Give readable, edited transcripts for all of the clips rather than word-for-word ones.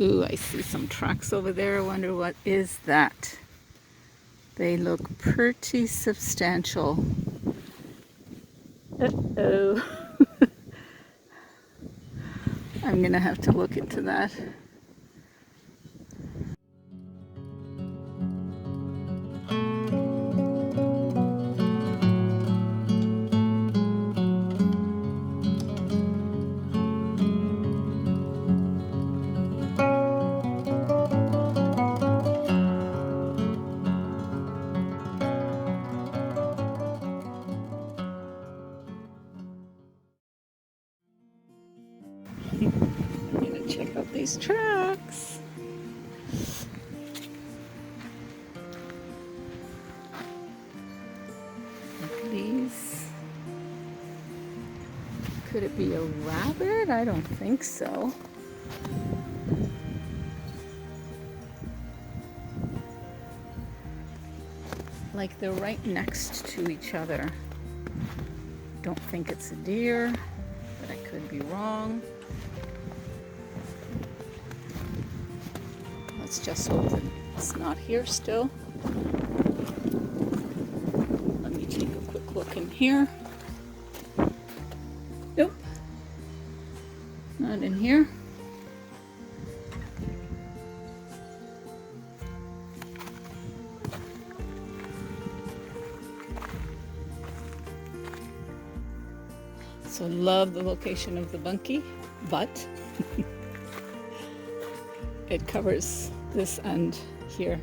Ooh, I see some tracks over there. I wonder what is that. They look pretty substantial. Uh-oh. I'm gonna have to look into that. I'm gonna check out these tracks. Look at these. Could it be a rabbit? I don't think so. Like they're right next to each other. Don't think it's a deer, but I could be wrong. Let's just hope that it's not here still. Let me take a quick look in here. Nope, not in here. So love the location of the bunkie, but it covers this end here.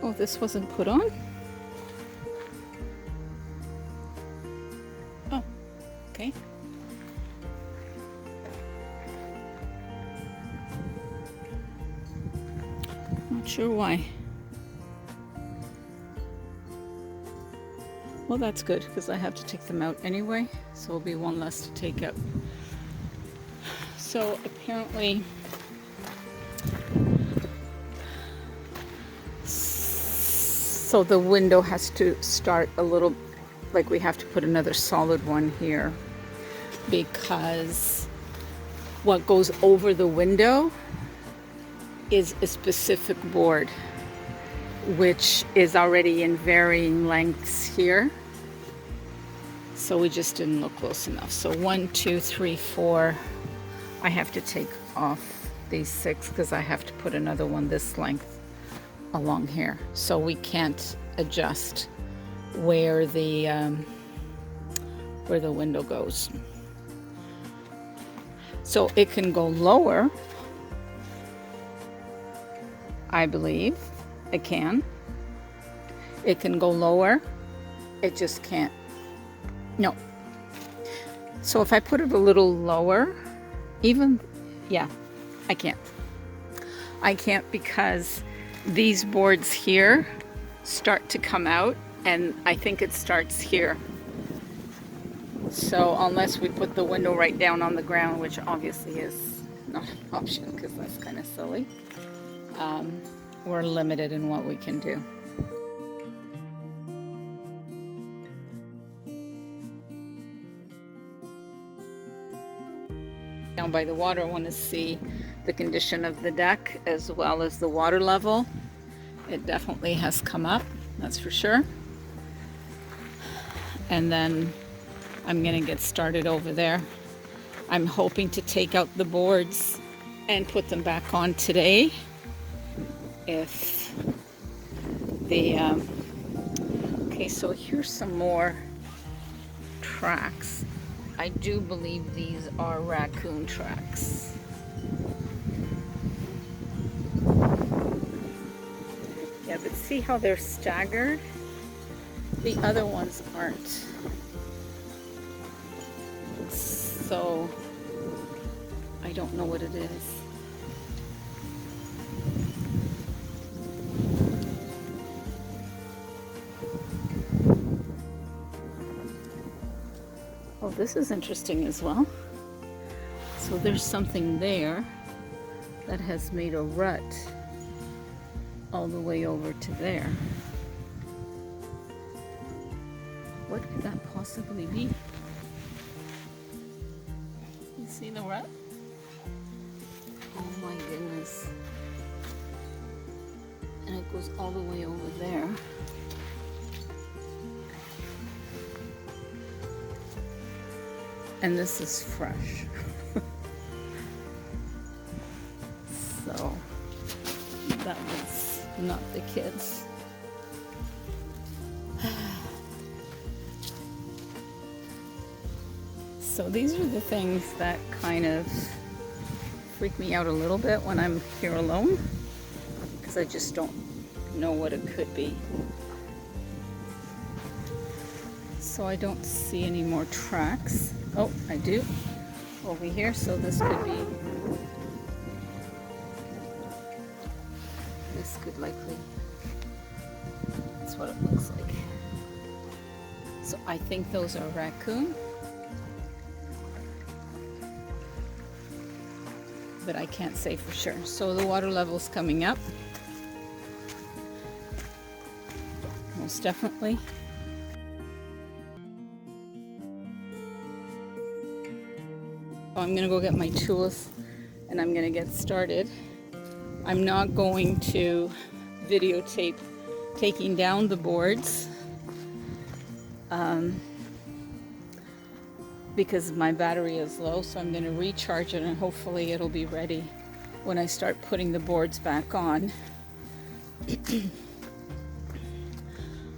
Oh, this wasn't put on? Oh, okay. Not sure why. Well, that's good because I have to take them out anyway, so it'll be one less to take out. So apparently, so the window has to start a little, like we have to put another solid one here because what goes over the window is a specific board, which is already in varying lengths here. So we just didn't look close enough. So 1, 2, 3, 4. I have to take off these 6 because I have to put another one this length along here. So we can't adjust where the window goes. So it can go lower, I believe. It can. It can go lower. It just can't. No. So if I put it a little lower, even, yeah, I can't. I can't because these boards here start to come out, and I think it starts here. So unless we put the window right down on the ground, which obviously is not an option because that's kind of silly, we're limited in what we can do. Down by the water, I want to see the condition of the deck as well as the water level. It definitely has come up, that's for sure. And then I'm going to get started over there. I'm hoping to take out the boards and put them back on today. If the okay, so here's some more tracks. I do believe these are raccoon tracks. Yeah, but see how they're staggered? The other ones aren't. So I don't know what it is. Oh, this is interesting as well. So there's something there that has made a rut all the way over to there. What could that possibly be? You see the rut? Oh my goodness. And it goes all the way over there. And this is fresh. So that was not the kids. So these are the things that kind of freak me out a little bit when I'm here alone, because I just don't know what it could be. So I don't see any more tracks. Oh, I do over here, so this could be, this could likely, that's what it looks like. So I think those are raccoon, but I can't say for sure. So the water level's coming up, most definitely. I'm gonna go get my tools and I'm gonna get started. I'm not going to videotape taking down the boards because my battery is low, so I'm gonna recharge it and hopefully it'll be ready when I start putting the boards back on.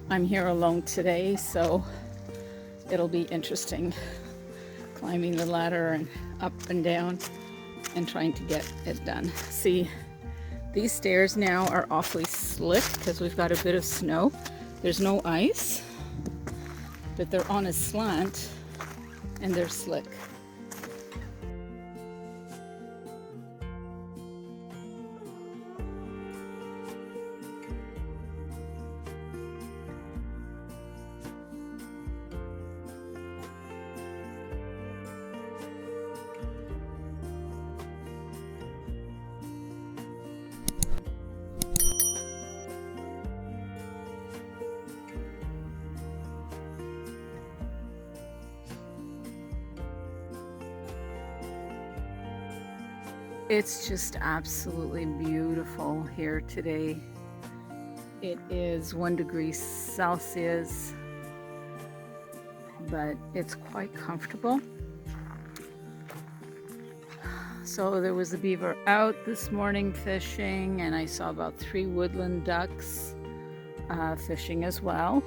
I'm here alone today, so it'll be interesting climbing the ladder and up and down and trying to get it done. See, these stairs now are awfully slick because we've got a bit of snow. There's no ice, but they're on a slant and they're slick. It's just absolutely beautiful here today. It is 1 degree Celsius, but it's quite comfortable. So there was a beaver out this morning fishing, and I saw about 3 woodland ducks fishing as well.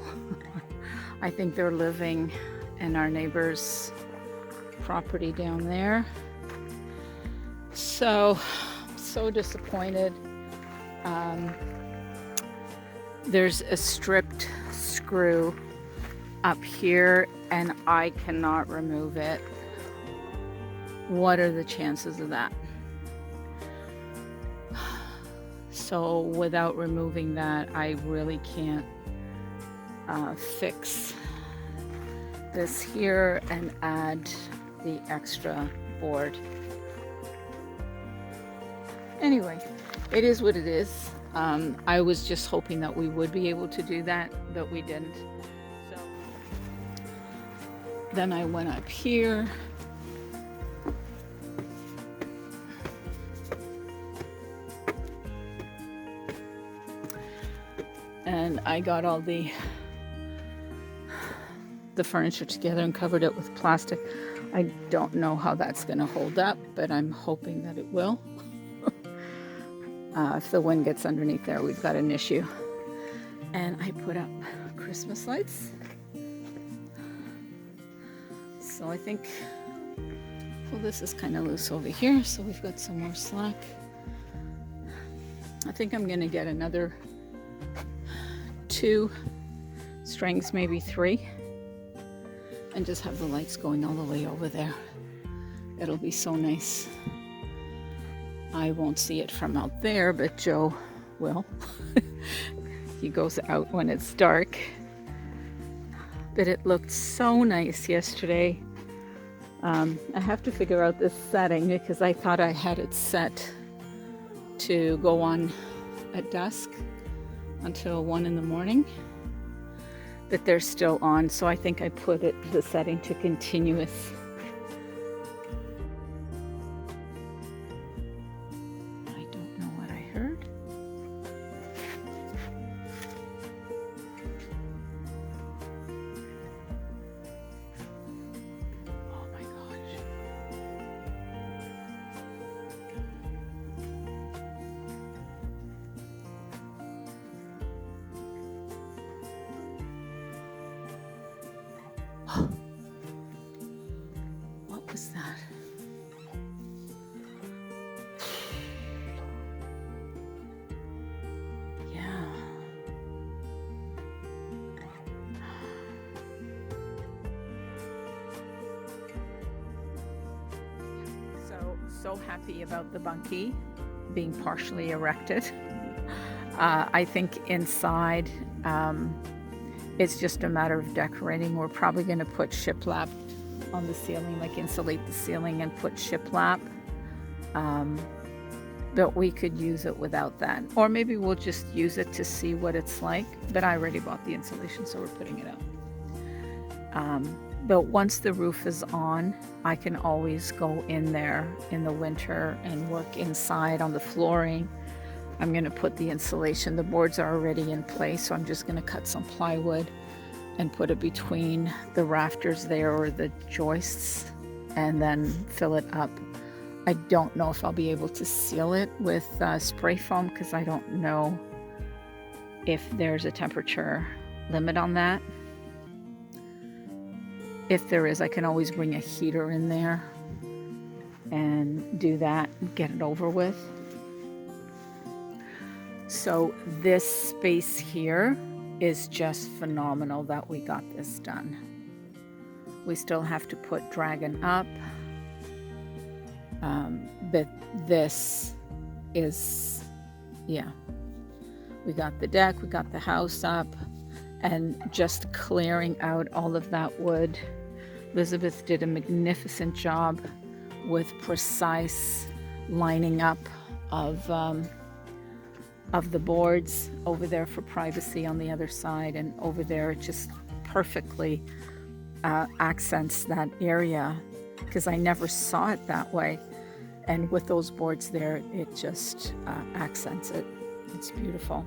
I think they're living in our neighbor's property down there. So disappointed. There's a stripped screw up here and I cannot remove it. What are the chances of that? So without removing that, I really can't fix this here and add the extra board. Anyway, it is what it is. I was just hoping that we would be able to do that, but we didn't. So then I went up here. And I got all the furniture together and covered it with plastic. I don't know how that's going to hold up, but I'm hoping that it will. If the wind gets underneath there, we've got an issue. And I put up Christmas lights. So I think, well, this is kind of loose over here, so we've got some more slack. I think I'm going to get another 2 strings, maybe 3, and just have the lights going all the way over there. It'll be so nice. I won't see it from out there, but Joe will. He goes out when it's dark. But it looked so nice yesterday. I have to figure out this setting because I thought I had it set to go on at dusk until 1 in the morning. But they're still on, so I think I put the setting to continuous. so happy about the bunkie being partially erected. I think inside it's just a matter of decorating. We're probably going to put shiplap on the ceiling, like insulate the ceiling and put shiplap. But we could use it without that. Or maybe we'll just use it to see what it's like. But I already bought the insulation, so we're putting it up. But once the roof is on, I can always go in there in the winter and work inside on the flooring. I'm going to put the insulation. The boards are already in place, so I'm just going to cut some plywood and put it between the rafters there, or the joists, and then fill it up. I don't know if I'll be able to seal it with spray foam, because I don't know if there's a temperature limit on that. If there is, I can always bring a heater in there and do that and get it over with. So this space here is just phenomenal that we got this done. We still have to put dragon up, but this is, yeah. We got the deck, we got the house up, and just clearing out all of that wood. Elizabeth did a magnificent job with precise lining up of the boards over there for privacy on the other side, and over there it just perfectly accents that area, because I never saw it that way. And with those boards there, it just accents it. It's beautiful.